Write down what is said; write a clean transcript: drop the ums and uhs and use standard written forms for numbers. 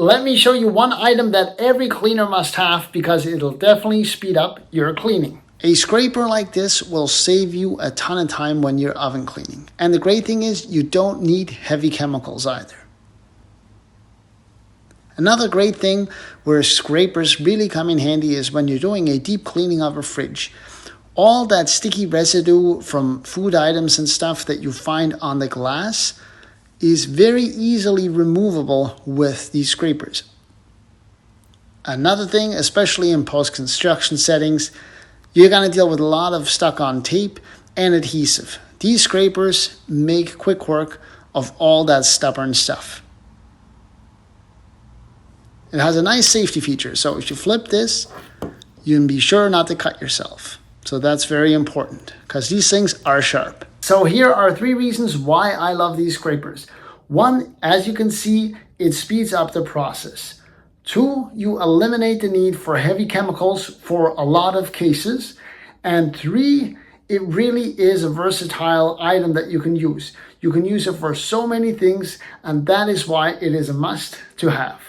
let me show you one item that every cleaner must have because it'll definitely speed up your cleaning. A scraper like this will save you a ton of time when you're oven cleaning. And the great thing is you don't need heavy chemicals either. Another great thing where scrapers really come in handy is when you're doing a deep cleaning of a fridge. All that sticky residue from food items and stuff that you find on the glass is very easily removable with these scrapers. Another thing, especially in post-construction settings, you're going to deal with a lot of stuck-on tape and adhesive. These scrapers make quick work of all that stubborn stuff. It has a nice safety feature, so if you flip this, you can be sure not to cut yourself. So that's very important, because these things are sharp. So here are 3 reasons why I love these scrapers. 1, as you can see, it speeds up the process. 2, you eliminate the need for heavy chemicals for a lot of cases. And 3, it really is a versatile item that you can use. You can use it for so many things, and that is why it is a must to have.